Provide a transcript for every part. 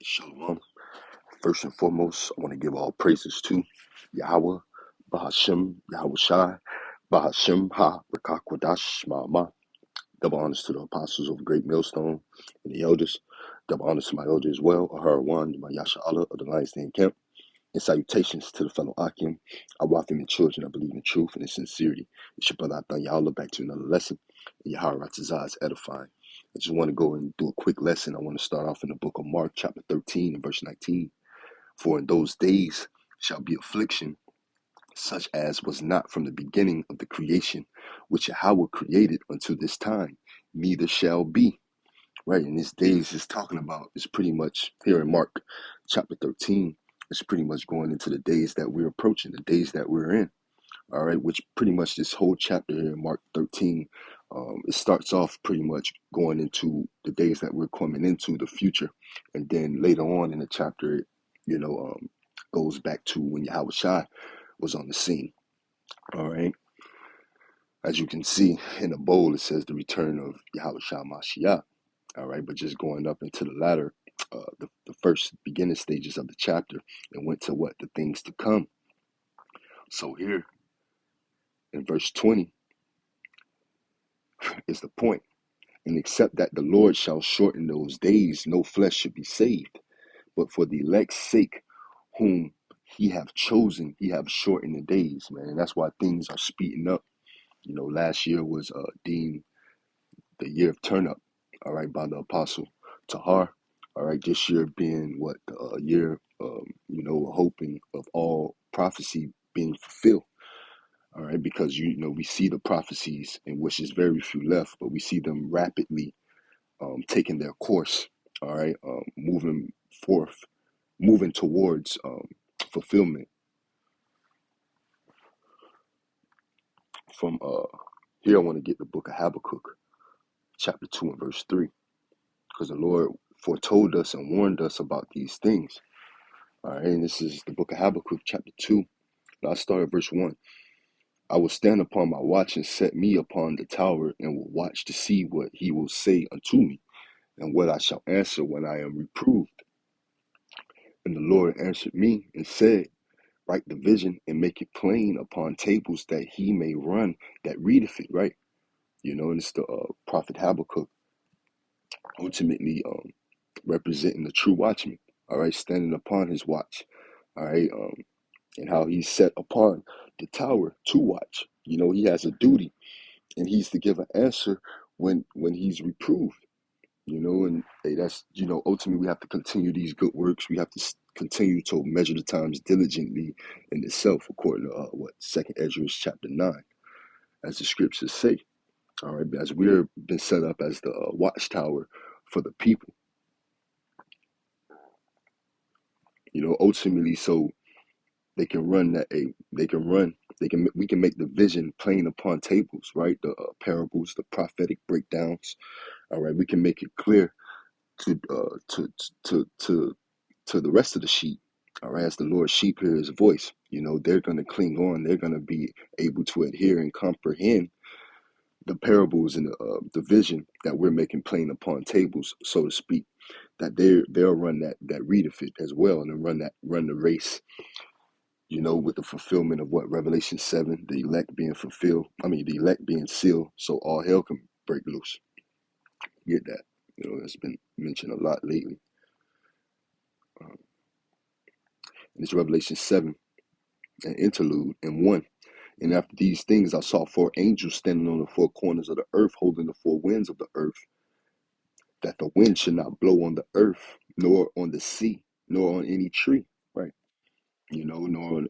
Shalom. First and foremost, I want to give all praises to Yahweh, Bahashem, Yahweh Shai, Bahashem Ha, Rakakwadash, Ma'ama. Double honors to the apostles of Great Millstone and the elders. Double honors to my elder as well, Aharawan, my Yasha Allah of the Lions Den Camp. And salutations to the fellow Akim, Awafim and children that believe in truth and in sincerity. It's your brother Athan Yahweh back to another lesson. And Yahweh Ratzazah is edifying. I just want to go and do a quick lesson. I want to start off in the book of Mark, chapter 13, and verse 19. For in those days shall be affliction, such as was not from the beginning of the creation, which Yahweh created unto this time, neither shall be. Right, and these days is talking about is pretty much here in Mark chapter 13. It's pretty much going into the days that we're approaching, the days that we're in. All right, which pretty much this whole chapter here in Mark 13, it starts off pretty much going into the days that we're coming into, the future. And then later on in the chapter, goes back to when Yahweh Shai was on the scene. All right. As you can see in the bowl, it says the return of Yahweh Shai Mashiach. All right, but just going up into the latter, the first beginning stages of the chapter, and went to what? The things to come. So here in verse 20 is the point. And except that the Lord shall shorten those days, no flesh should be saved. But for the elect's sake, whom he have chosen, he have shortened the days, man. And that's why things are speeding up. You know, last year was deemed the year of turn up, all right, by the apostle Tahar. All right, this year being what the year, hoping of all prophecy being fulfilled. All right, because we see the prophecies in which is very few left, but we see them rapidly taking their course. All right, moving towards fulfillment. From here, I want to get the book of Habakkuk, chapter 2 and verse 3, because the Lord foretold us and warned us about these things. All right, and this is the book of Habakkuk, chapter 2. And I'll start at verse 1. I will stand upon my watch and set me upon the tower, and will watch to see what he will say unto me, and what I shall answer when I am reproved. And the Lord answered me and said, write the vision and make it plain upon tables, that he may run that readeth it, right? And it's the prophet Habakkuk, ultimately representing the true watchman, all right, standing upon his watch, all right, and how he's set upon the tower to watch. He has a duty, and he's to give an answer when he's reproved. And hey, that's ultimately we have to continue these good works. We have to continue to measure the times diligently in itself, according to Second Ezra chapter 9, as the scriptures say. All right, as we're been set up as the watchtower for the people. Ultimately, so they can run we can make the vision plain upon tables, right? The parables, the prophetic breakdowns. All right, we can make it clear to the rest of the sheep. All right, as the Lord's sheep hear his voice, they're going to cling on. They're going to be able to adhere and comprehend the parables and the vision that we're making plain upon tables, so to speak. That they'll run that readeth it as well, and then run the race. With the fulfillment of what Revelation 7, the elect being fulfilled. The elect being sealed, so all hell can break loose. Get that? That's been mentioned a lot lately. And it's Revelation 7, an interlude in 1. And after these things, I saw 4 angels standing on the 4 corners of the earth, holding the 4 winds of the earth, that the wind should not blow on the earth, nor on the sea, nor on any tree, right? Nor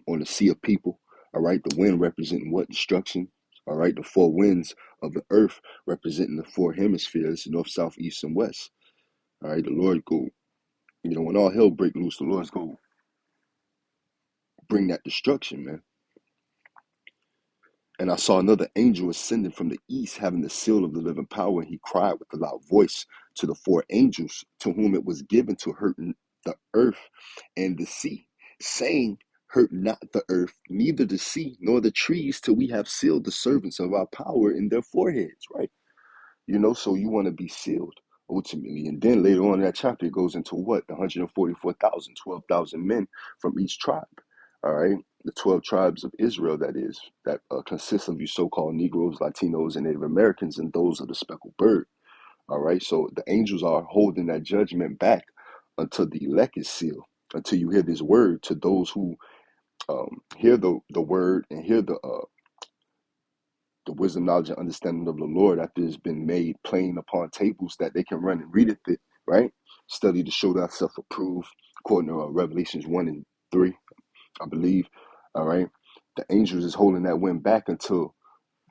on the sea of people. All right, the wind representing what? Destruction. All right, the 4 winds of the earth representing the 4 hemispheres, north, south, east, and west. All right, the Lord go, when all hell break loose, the Lord's go bring that destruction, man. And I saw another angel ascending from the east, having the seal of the living power, and he cried with a loud voice to the 4 angels, to whom it was given to hurt the earth and the sea, saying, hurt not the earth, neither the sea, nor the trees, till we have sealed the servants of our power in their foreheads, right? So you want to be sealed, ultimately. And then later on in that chapter, it goes into what? 144,000, 12,000 men from each tribe. All right. The 12 tribes of Israel, that is, that consists of you so-called Negroes, Latinos, and Native Americans, and those of the speckled bird. All right. So the angels are holding that judgment back until the elect is sealed, until you hear this word to those who hear the word and hear the wisdom, knowledge, and understanding of the Lord after it's been made plain upon tables that they can run and read it, right? Study to show thyself approved, according to Revelations 1 and 3, I believe. All right. The angels is holding that wind back until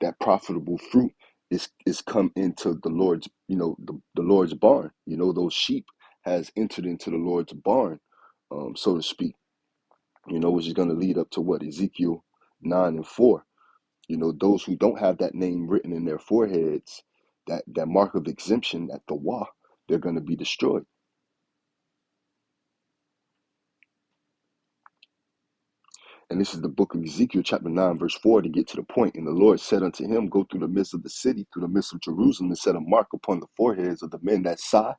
that profitable fruit is come into the Lord's, the Lord's barn. Those sheep has entered into the Lord's barn, so to speak, which is going to lead up to what? Ezekiel 9 and 4. Those who don't have that name written in their foreheads, that mark of exemption, that the Wah, they're going to be destroyed. And this is the book of Ezekiel, chapter 9, verse 4, to get to the point. And the Lord said unto him, go through the midst of the city, through the midst of Jerusalem, and set a mark upon the foreheads of the men that sigh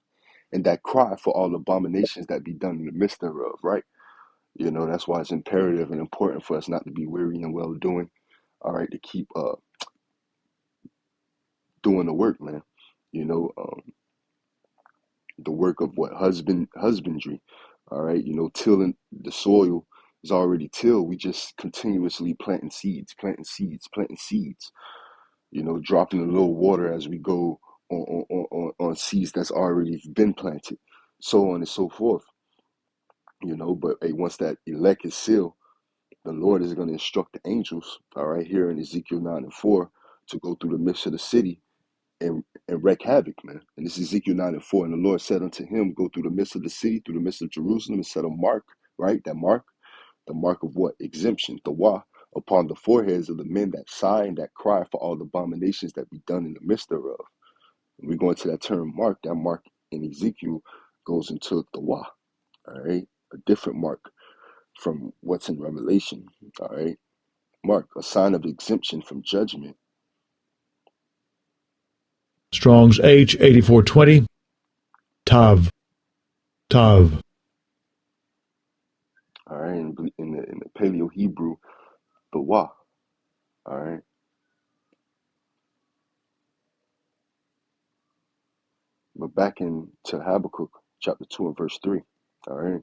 and that cry for all abominations that be done in the midst thereof, right? That's why it's imperative and important for us not to be weary and well doing, all right, to keep doing the work, man. The work of what? Husbandry, all right? Tilling the soil is already tilled. We just continuously planting seeds, dropping a little water as we go on seeds that's already been planted, so on and so forth. But hey, once that elect is sealed, the Lord is going to instruct the angels, all right, here in Ezekiel 9 and 4, to go through the midst of the city and wreak havoc, man. And this is Ezekiel 9 and 4. And the Lord said unto him, go through the midst of the city, through the midst of Jerusalem, and set a mark, right? That mark, the mark of what? Exemption, the Wah, upon the foreheads of the men that sigh and that cry for all the abominations that be done in the midst thereof. And we go into that term mark. That mark in Ezekiel goes into the Wah, all right? A different mark from what's in Revelation, all right? Mark, a sign of exemption from judgment. Strong's H8420. Tav. Tav. All right, in the Paleo Hebrew, the Wah, all right? But back into Habakkuk chapter 2 and verse 3, all right?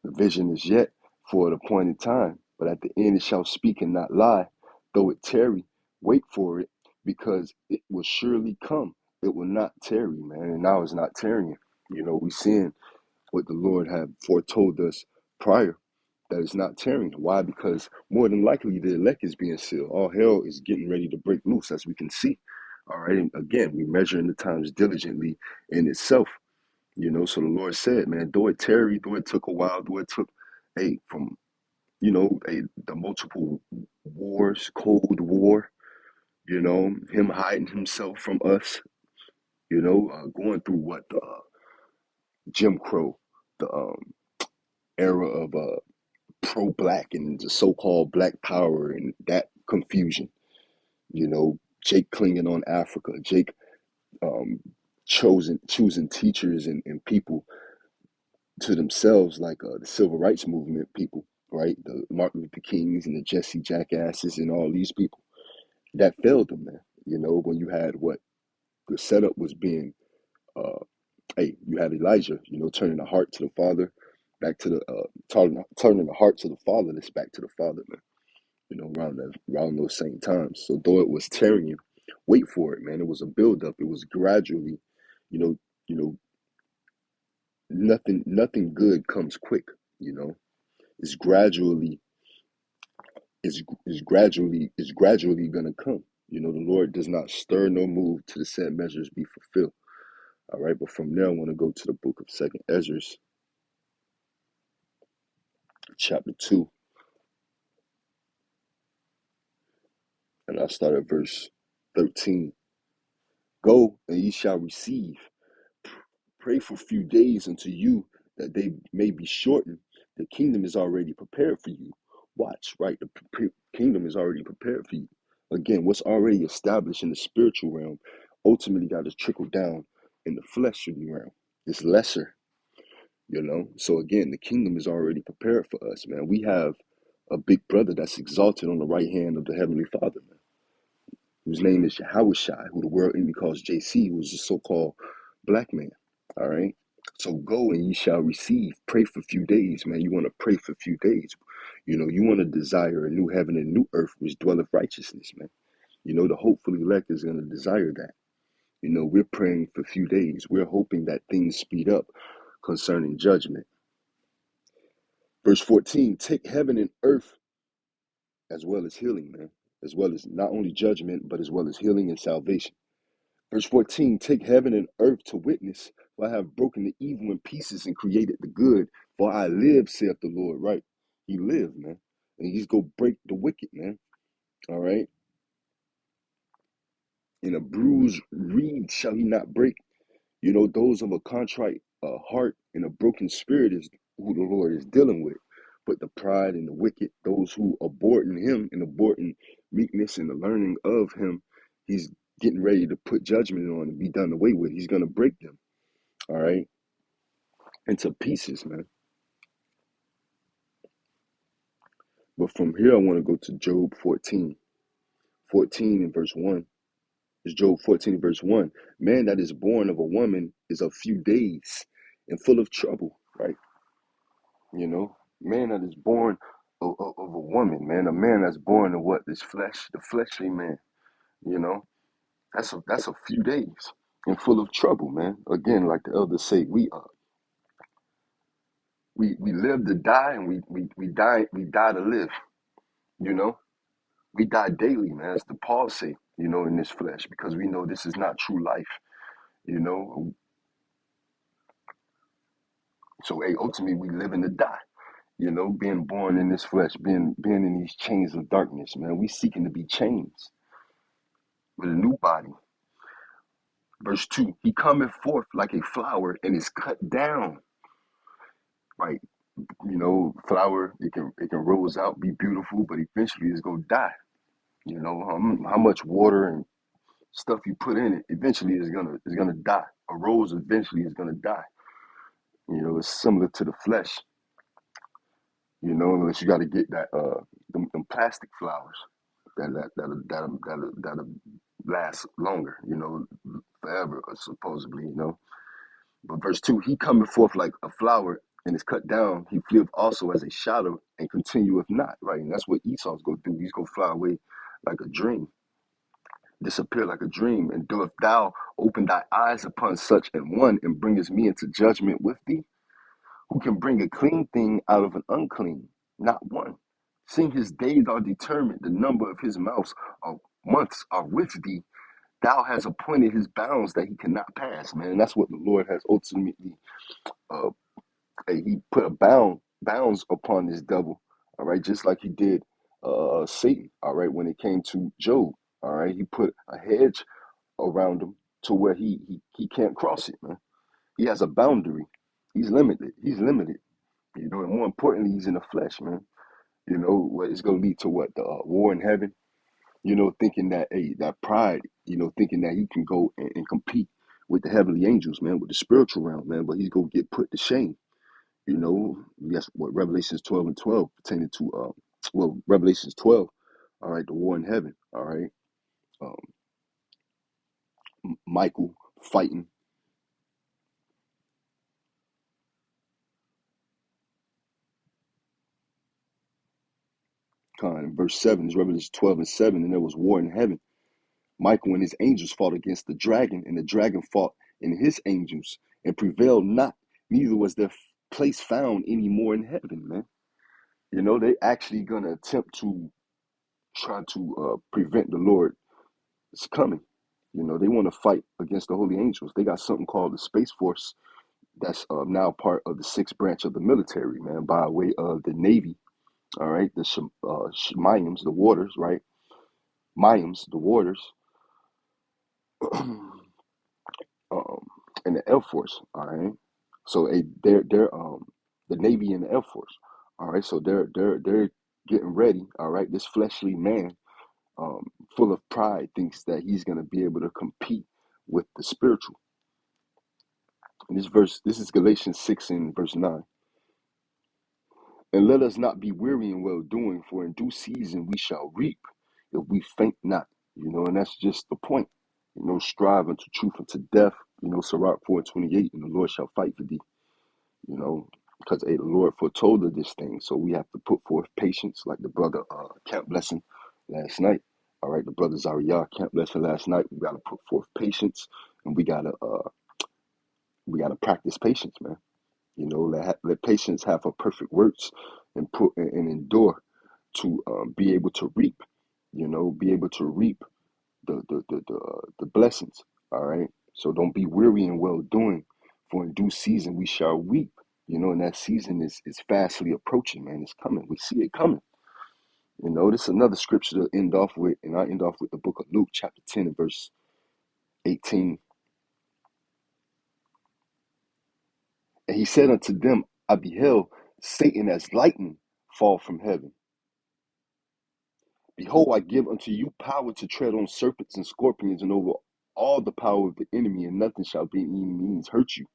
The vision is yet for an appointed time, but at the end it shall speak and not lie. Though it tarry, wait for it, because it will surely come. It will not tarry, man. And now it's not tarrying. We seeing what the Lord had foretold us prior, that it's not tarrying. Why? Because more than likely the elect is being sealed. All hell is getting ready to break loose, as we can see. All right. And again, we measuring the times diligently in itself. So the Lord said, man, though it tarried, though it took a while, though it took, from, the multiple wars, Cold War, him hiding himself from us, going through what, Jim Crow, the era of pro-black and the so-called black power and that confusion, Jake clinging on Africa, Jake um, choosing teachers and people to themselves, like the civil rights movement people, right? The Martin Luther Kings and the Jesse Jackasses and all these people that failed them, man. When you had what the setup was being, uh, you had Elijah, turning the heart to the father, back to the turning the heart to the fatherless, back to the father, man. Around those same times. So though it was tearing, wait for it, man. It was a buildup. It was gradually, you know, you know, nothing good comes quick. You know, it's gradually is gradually gonna come. The Lord does not stir nor move to the said measures be fulfilled. All right, but from there I want to go to the book of Second Ezra, chapter 2, and I start at verse 13. Go, and ye shall receive. Pray for a few days unto you that they may be shortened. The kingdom is already prepared for you. Watch, right? The kingdom is already prepared for you. Again, what's already established in the spiritual realm ultimately got to trickle down in the fleshly realm. It's lesser, you know. So again, the kingdom is already prepared for us, man. We have a big brother that's exalted on the right hand of the Heavenly Father, man, whose name is Yahushai, who the world enemy calls JC, who's a so-called black man. All right. So go and ye shall receive. Pray for a few days, man. You want to pray for a few days. You know, you want to desire a new heaven and new earth which dwelleth righteousness, man. You know, the hopeful elect is going to desire that. You know, we're praying for a few days. We're hoping that things speed up concerning judgment. Verse 14, take heaven and earth as well as healing, man. As well as not only judgment, but as well as healing and salvation. Verse 14, take heaven and earth to witness, for I have broken the evil in pieces and created the good. For I live, saith the Lord, right? He lived, man. And he's going to break the wicked, man. All right? In a bruised reed shall he not break. You know, those of a contrite heart and a broken spirit is who the Lord is dealing with. But the pride and the wicked, those who abort in him and abort in meekness and the learning of him, he's getting ready to put judgment on and be done away with. He's going to break them, all right, into pieces, man. But from here, I want to go to Job 14. 14 in verse 1. It's Job 14 verse 1. Man that is born of a woman is of few days and full of trouble, right? You know, man that is born of a woman, man, a man that's born of what? This flesh, the fleshly man, you know, that's a few days and full of trouble, man. Again, like the elders say, we live to die and we die to live, you know. We die daily, man. As the Paul say, you know, in this flesh, because we know this is not true life, you know. So hey, ultimately we live in to die. You know, being born in this flesh, being in these chains of darkness, man. We seeking to be changed with a new body. Verse 2, he cometh forth like a flower and is cut down. Right. You know, flower, it can rose out, be beautiful, but eventually it's gonna die. You know, how much water and stuff you put in it, eventually is gonna die. A rose eventually is gonna die. You know, it's similar to the flesh. You know, unless you got to get that them plastic flowers that'll last longer. You know, forever supposedly. You know, but verse 2, he cometh forth like a flower and is cut down. He fleeth also as a shadow and continueth not. Right, and that's what Esau's gonna do. He's gonna fly away like a dream, disappear like a dream. And doeth thou open thy eyes upon such an one and bringest me into judgment with thee? Who can bring a clean thing out of an unclean? Not one. Seeing his days are determined, the number of his months are with thee. Thou hast appointed his bounds that he cannot pass, man. And that's what the Lord has ultimately, uh, he put a bounds upon this devil, all right, just like he did Satan, all right, when it came to Job, all right. He put a hedge around him to where he can't cross it, man. He has a boundary. He's limited. He's limited. You know, and more importantly, he's in the flesh, man. You know, what it's going to lead to what? The war in heaven, you know, thinking that, hey, that pride, you know, thinking that he can go and compete with the heavenly angels, man, with the spiritual realm, man, but he's going to get put to shame. You know, that's what Revelations 12 and 12 pertaining to, Revelations 12, all right, the war in heaven, all right, um, Michael fighting. In verse 7 is Revelation 12 and 7, and there was war in heaven. Michael and his angels fought against the dragon, and the dragon fought and his angels and prevailed not. Neither was their place found any more in heaven, man. You know, they actually gonna attempt to try to prevent the Lord's coming. You know, they want to fight against the holy angels. They got something called the Space Force that's now part of the sixth branch of the military, man, by way of the Navy. All right, the Mayans, the waters, right? Mayans, the waters. um, and the Air Force. All right, so they're the Navy and the Air Force. All right, so they're getting ready. All right, this fleshly man, full of pride, thinks that he's gonna be able to compete with the spiritual. In this is Galatians 6 and verse 9. And let us not be weary in well doing, for in due season we shall reap if we faint not. And that's just the point. Strive unto truth unto death. Sirach 4:28, and the Lord shall fight for thee. Because the Lord foretold of this thing. So we have to put forth patience, like the brother Camp Blessing last night. All right, the brother Zariah Camp Blessing last night. We gotta put forth patience, and we gotta practice patience, man. Let patience have her perfect works, and endure to be able to reap. Be able to reap the blessings. All right. So don't be weary in well doing, for in due season we shall reap. And that season is fastly approaching, man. It's coming. We see it coming. This is another scripture to end off with, and I end off with the book of Luke, chapter 10 and verse 18. And he said unto them, I beheld Satan as lightning fall from heaven. Behold, I give unto you power to tread on serpents and scorpions and over all the power of the enemy, and nothing shall by any means hurt you.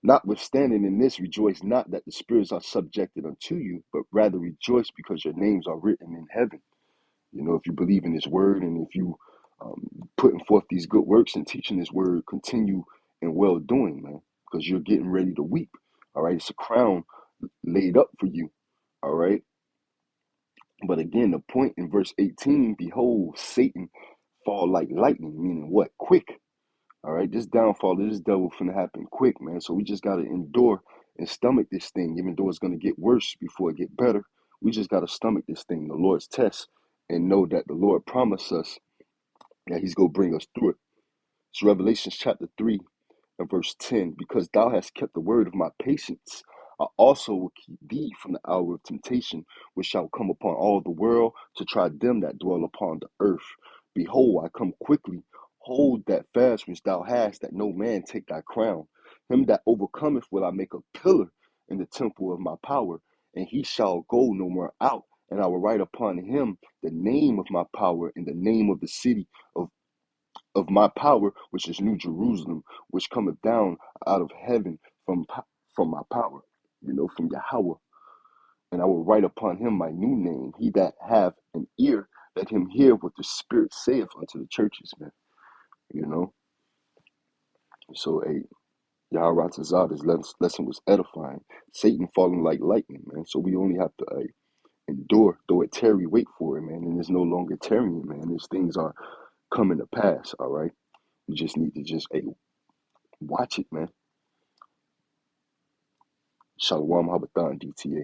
Notwithstanding in this, rejoice not that the spirits are subjected unto you, but rather rejoice because your names are written in heaven. If you believe in his word, and if you putting forth these good works and teaching his word, continue in well doing, man, because you're getting ready to weep. All right. It's a crown laid up for you. All right. But again, the point in verse 18, behold, Satan fall like lightning, meaning what? Quick. All right, this downfall of this devil finna happen quick, man. So we just gotta endure and stomach this thing, even though it's gonna get worse before it get better. We just gotta stomach this thing, the Lord's test, and know that the Lord promised us that He's gonna bring us through it. It's Revelation chapter 3 and verse 10. Because thou hast kept the word of my patience, I also will keep thee from the hour of temptation, which shall come upon all the world to try them that dwell upon the earth. Behold, I come quickly. Hold that fast which thou hast, that no man take thy crown. Him that overcometh will I make a pillar in the temple of my power, and he shall go no more out. And I will write upon him the name of my power and the name of the city of my power, which is New Jerusalem, which cometh down out of heaven from my power, from Yahweh. And I will write upon him my new name. He that have an ear, let him hear what the Spirit saith unto the churches, man. So, Yahweh Tazah, this lesson was edifying. Satan falling like lightning, man. So we only have to endure, though it tarry, wait for it, man. And it's no longer tarrying, man. These things are coming to pass, all right? We just need to just watch it, man. Shalom Habatan, DTA.